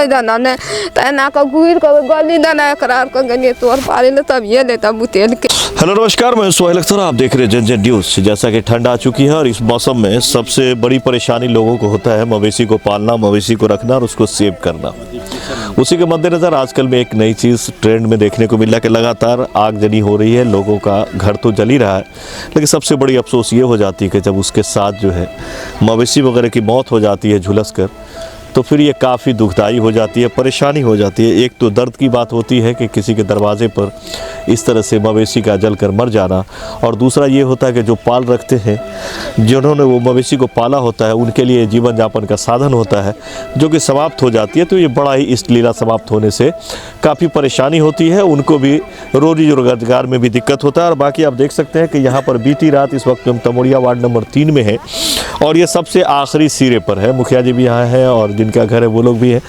कोई दाना ने तना का गुर को गली दाना करार को गने तोर पाले ले तब ये ले तब बुतेल के। हेलो नमस्कार, मैं सोहेल अख्तर, आप देख रहे हैं जन जन न्यूज़। जैसा कि ठंड आ चुकी है और इस मौसम में सबसे बड़ी परेशानी लोगों को होता है मवेशी को पालना, मवेशी को रखना और उसको सेव करना। उसी के मद्देनज़र आजकल में एक नई चीज़ ट्रेंड में देखने को मिल रहा है कि लगातार आगजनी हो रही है। लोगों का घर तो जल ही रहा है, लेकिन सबसे बड़ी अफसोस ये हो जाती है कि जब उसके साथ जो है मवेशी वगैरह की मौत हो जाती है झुलस कर, तो फिर ये काफ़ी दुखदाई हो जाती है, परेशानी हो जाती है। एक तो दर्द की बात होती है कि किसी के दरवाजे पर इस तरह से मवेशी का जल कर मर जाना, और दूसरा ये होता है कि जो पाल रखते हैं, जिन्होंने वो मवेशी को पाला होता है, उनके लिए जीवन यापन का साधन होता है जो कि समाप्त हो जाती है। तो ये बड़ा ही इष्ट लीला समाप्त होने से काफ़ी परेशानी होती है, उनको भी रोजी रोजगार में भी दिक्कत होता है। और बाकी आप देख सकते हैं कि यहाँ पर बीती रात, इस वक्त हम तमोड़िया वार्ड नंबर 3 में हैं और ये सबसे आखिरी सिरे पर है। मुखिया जी भी यहाँ हैं और जिनका घर है वो लोग भी हैं,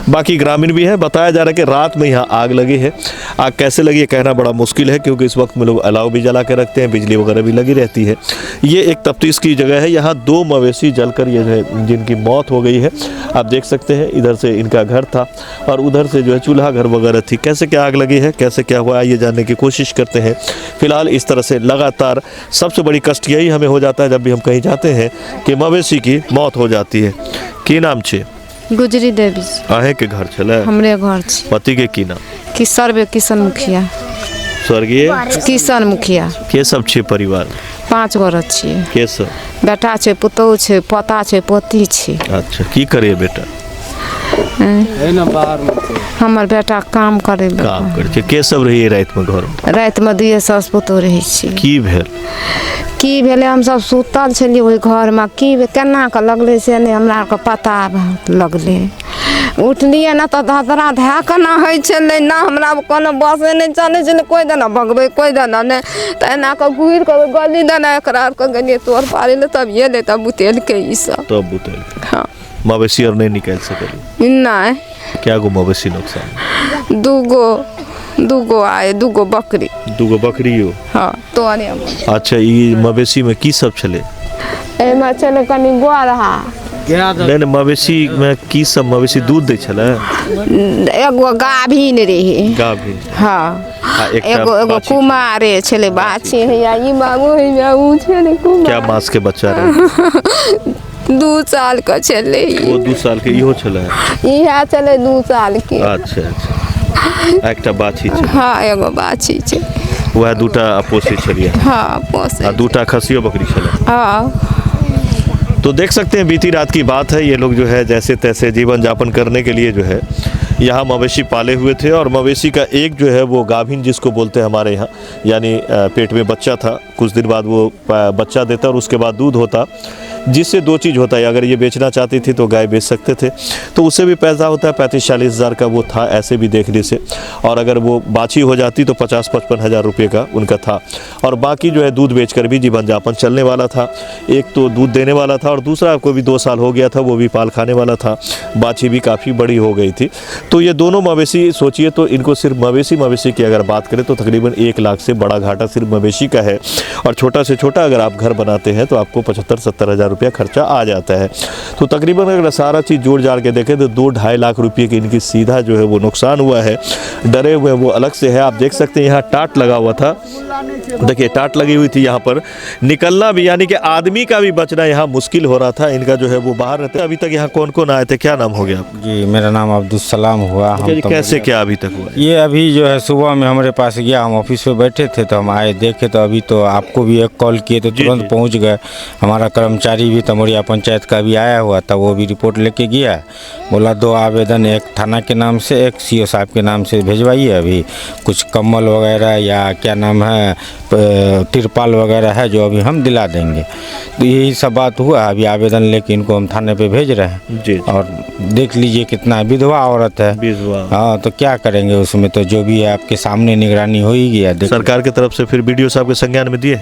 बाकी ग्रामीण भी हैं। बताया जा रहा है कि रात में यहाँ आग लगी है। आग कैसे लगी है कहना बड़ा मुश्किल है, क्योंकि इस वक्त में लोग अलाव भी जला के रखते हैं, बिजली वगैरह भी लगी रहती है। ये एक तफ्तीश की जगह है। यहाँ 2 मवेशी जलकर ये है जिनकी मौत हो गई है। आप देख सकते हैं इधर से इनका घर था और उधर से जो है चूल्हा घर वगैरह थी। कैसे क्या आग लगी है, कैसे क्या हुआ, ये जानने की कोशिश करते हैं। फिलहाल इस तरह से लगातार सबसे बड़ी कष्ट यही हमें हो जाता है जब भी हम कहीं जाते हैं कि मवेशी की मौत हो जाती है। की नाम छे? गुजरी देवी आहे के घर छले? हमरे घर छी। पति के की नाम? किशन मुखिया। स्वर्गीय किशन मुखिया। के सब छे परिवार? 5 घर छिए। के सब? बेटा छे, पुतहु छे, पोता छे, पोती छे। अच्छा, की करे बेटा? हमर बेटा काम करे। काम करे। के सब रहिए रात में घर में? रात में 2 सास पुतहु रहे छी। की भेल? की भेले, हम सब सुतल छलिए ओहि घर में। की केना के लगले से नहीं हमरा के पता लगले। उठलिए ना तो धधरा धै केना होइ छलै ना, हमरा कोनो बसे नहीं चले छलै। कोई देना भगवे, कोई देना ने तना के गुर के गली देना करार के गने तोर पाले ले तब ये ले तब बुतेल के ई सब। तब बुतेल। हां, मवेशी और नहीं निकाल सकली? नहीं। क्या गो मवेशी नुकसान? 2 आए, 2 बकरी। 2 बकरी हो? हाँ, तो अरे अच्छा, ये मवेशी में की सब छले? एमा चले कनी गोरहा। नहीं, मवेशी में की सब मवेशी दूध दे छले? एगो गाभिन रहे। गाभिन? हाँ। एगो कुमारे छले, बाछी है या ई मांगो है या ऊ छले कुमार। क्या मास के बच्चा रहे? 2 साल का छले। वो 2 साल के इहो छले? इहा छले 2 साल के। अच्छा अच्छा। एकटा बाछी छे? हाँ, एगो बाछी छे। वह 2टा पोसी छलिए? हाँ, पोसे। 2टा खसियो बकरी छले? हाँ। तो देख सकते हैं बीती रात की बात है। ये लोग जो है जैसे तैसे जीवन यापन करने के लिए जो है यहाँ मवेशी पाले हुए थे, और मवेशी का एक जो है वो गाभिन जिसको बोलते हैं हमारे यहाँ, यानी पेट में बच्चा था। कुछ दिन बाद वो बच्चा देता और उसके बाद दूध होता, जिससे 2 चीज़ होता है। अगर ये बेचना चाहती थी तो गाय बेच सकते थे, तो उससे भी पैसा होता है। 35-40 हज़ार का वो था ऐसे भी देखने से। और अगर वो बाछी हो जाती तो 50-55 हज़ार रुपये का उनका था। और बाकी जो है दूध बेचकर भी जीवन यापन चलने वाला था। एक तो दूध देने वाला था और दूसरा को भी 2 साल हो गया था, वो भी पाल खाने वाला था। बाछी भी काफ़ी बड़ी हो गई थी। तो ये दोनों मवेशी सोचिए, तो इनको सिर्फ मवेशी की अगर बात करें तो तकरीबन 1 लाख से बड़ा घाटा सिर्फ मवेशी का है। और छोटा से छोटा अगर आप घर बनाते हैं तो आपको 75-70 हज़ार रुपया खर्चा आ जाता है। तो तकरीबन अगर सारा चीज़ जोड़ जाड़ के देखें तो 2-2.5 लाख रुपये की इनकी सीधा जो है वो नुकसान हुआ है। डरे हुए वो अलग से है। आप देख सकते हैं यहाँ टाट लगा हुआ था, देखिए टाट लगी हुई थी। यहाँ पर निकलना भी, यानी कि आदमी का भी बचना यहाँ मुश्किल हो रहा था। इनका जो है वो बाहर रहते हैं। अभी तक यहाँ कौन कौन आए थे? क्या नाम हो गया आपका? जी, मेरा नाम अब्दुल सलाम हुआ। हम कैसे क्या अभी तक हुआ? ये अभी जो है सुबह में हमारे पास गया, हम ऑफिस में बैठे थे तो हम आए देखे, तो अभी तो आपको भी एक कॉल किए तो तुरंत पहुंच गए। हमारा कर्मचारी भी तमोड़िया पंचायत का भी आया हुआ था, वो भी रिपोर्ट लेके गया। बोला 2 आवेदन, एक थाना के नाम से, एक सीओ साहब के नाम से भेजवाइए। अभी कुछ कम्बल वगैरह या क्या नाम है तिरपाल वगैरह है जो अभी हम दिला देंगे। तो यही सब बात हुआ। अभी आवेदन लेके इनको हम थाने पे भेज रहे हैं जी। और देख लीजिए कितना विधवा औरत है। विधवा? हाँ, तो क्या करेंगे उसमें, तो जो भी है आपके सामने निगरानी हो ही गया। सरकार की तरफ से फिर बीडीओ साहब के संज्ञान में दिए?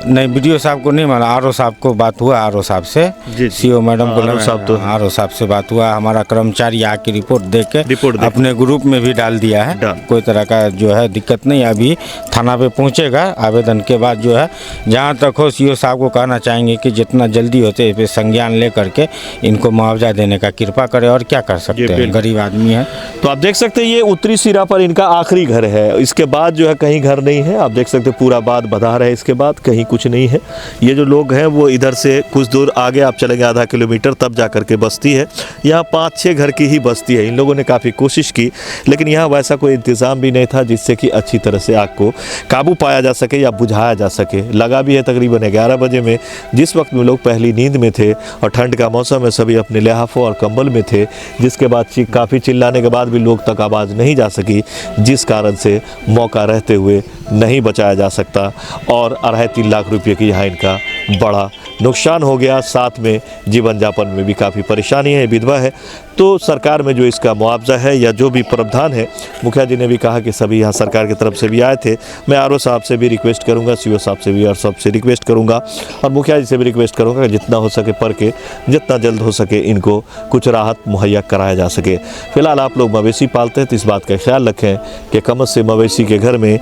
नहीं वीडियो साहब को नहीं माना, आरओ साहब को बात हुआ, आरओ साहब से जी। सीओ मैडम को आरओ साहब तो आरओ साहब से बात हुआ। हमारा कर्मचारी आके रिपोर्ट दे के दे अपने ग्रुप में भी डाल दिया है, कोई तरह का जो है दिक्कत नहीं। अभी थाना पे पहुंचेगा, आवेदन के बाद जो है जहां तक हो सीओ साहब को कहना चाहेंगे कि जितना जल्दी होते इस पे संज्ञान ले करके इनको मुआवजा देने का कृपा करे, और क्या कर सकते हैं, गरीब आदमी है। तो आप देख सकते हैं ये उत्तरी सिरा पर इनका आखिरी घर है, इसके बाद जो है कहीं घर नहीं है। आप देख सकते हैं पूरा बाद बधार है, इसके बाद कहीं कुछ नहीं है। ये जो लोग हैं वो इधर से कुछ दूर आगे आप चलेंगे आधा किलोमीटर तब जा करके बस्ती है। यहाँ 5-6 घर की ही बस्ती है। इन लोगों ने काफ़ी कोशिश की लेकिन यहाँ वैसा कोई इंतज़ाम भी नहीं था जिससे कि अच्छी तरह से आग को काबू पाया जा सके या बुझाया जा सके। लगा भी है तकरीबन 11 बजे में, जिस वक्त में लोग पहली नींद में थे और ठंड का मौसम है, सभी अपने लिहाफों और कंबल में थे, जिसके बाद काफ़ी चिल्लाने के बाद भी लोग तक आवाज़ नहीं जा सकी, जिस कारण से मौका रहते हुए नहीं बचाया जा सकता और 2.5-3 लाख रुपये की यहाँ इनका बड़ा नुकसान हो गया। साथ में जीवन यापन में भी काफ़ी परेशानी है, विधवा है। तो सरकार में जो इसका मुआवजा है या जो भी प्रावधान है, मुखिया जी ने भी कहा कि सभी यहाँ सरकार की तरफ से भी आए थे। मैं आरओ साहब से भी रिक्वेस्ट करूँगा, सीओ साहब से भी और सबसे रिक्वेस्ट करूँगा और मुखिया जी से भी रिक्वेस्ट करूँगा कि जितना हो सके पढ़ के जितना जल्द हो सके इनको कुछ राहत मुहैया कराया जा सके। फिलहाल आप लोग मवेशी पालते हैं तो इस बात का ख्याल रखें कि कम से मवेशी के घर में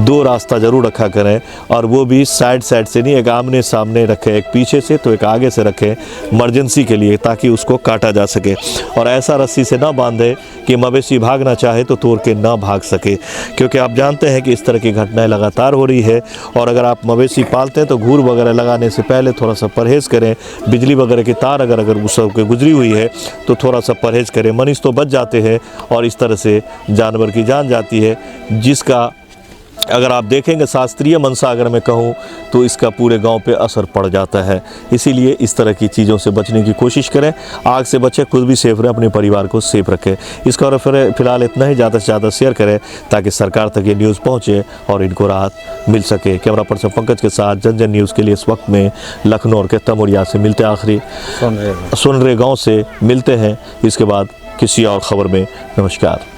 2 रास्ता ज़रूर रखा करें, और वो भी साइड से नहीं, एक आमने सामने रखें, एक पीछे से तो एक आगे से रखें इमरजेंसी के लिए, ताकि उसको काटा जा सके। और ऐसा रस्सी से ना बांधे कि मवेशी भागना चाहे तो तोड़ के ना भाग सके, क्योंकि आप जानते हैं कि इस तरह की घटनाएं लगातार हो रही है। और अगर आप मवेशी पालते हैं तो घूर वगैरह लगाने से पहले थोड़ा सा परहेज़ करें। बिजली वगैरह की तार अगर उस सब गुजरी हुई है तो थोड़ा सा परहेज़ करें। मनुष्य तो बच जाते हैं और इस तरह से जानवर की जान जाती है, जिसका अगर आप देखेंगे शास्त्रीय मंशा अगर मैं कहूँ तो इसका पूरे गांव पे असर पड़ जाता है। इसीलिए इस तरह की चीज़ों से बचने की कोशिश करें, आग से बचें, खुद भी सेफ रहें, अपने परिवार को सेफ रखें। इसका और फिलहाल इतना ही, ज़्यादा से ज़्यादा शेयर करें ताकि सरकार तक ये न्यूज़ पहुँचे और इनको राहत मिल सके। कैमरा पर्सन पंकज के साथ जन न्यूज़ के लिए इस वक्त में लखनऊ और तमोरिया से मिलते हैं, आखिरी सुनरे गाँव से मिलते हैं। इसके बाद किसी और ख़बर में नमस्कार।